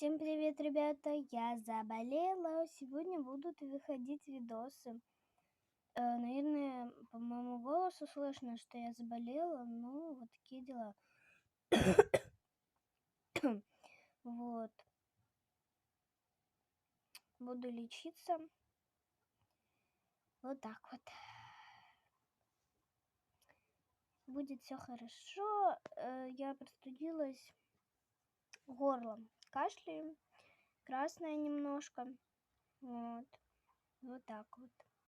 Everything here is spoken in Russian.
Всем привет, ребята! Я заболела. Сегодня будут выходить видосы. Наверное, по моему голосу слышно, что я заболела. Ну, вот такие дела. Вот. Буду лечиться. Вот так вот. Будет все хорошо. Я простудилась горлом. Кашляю. Красная немножко. Вот. Вот так вот.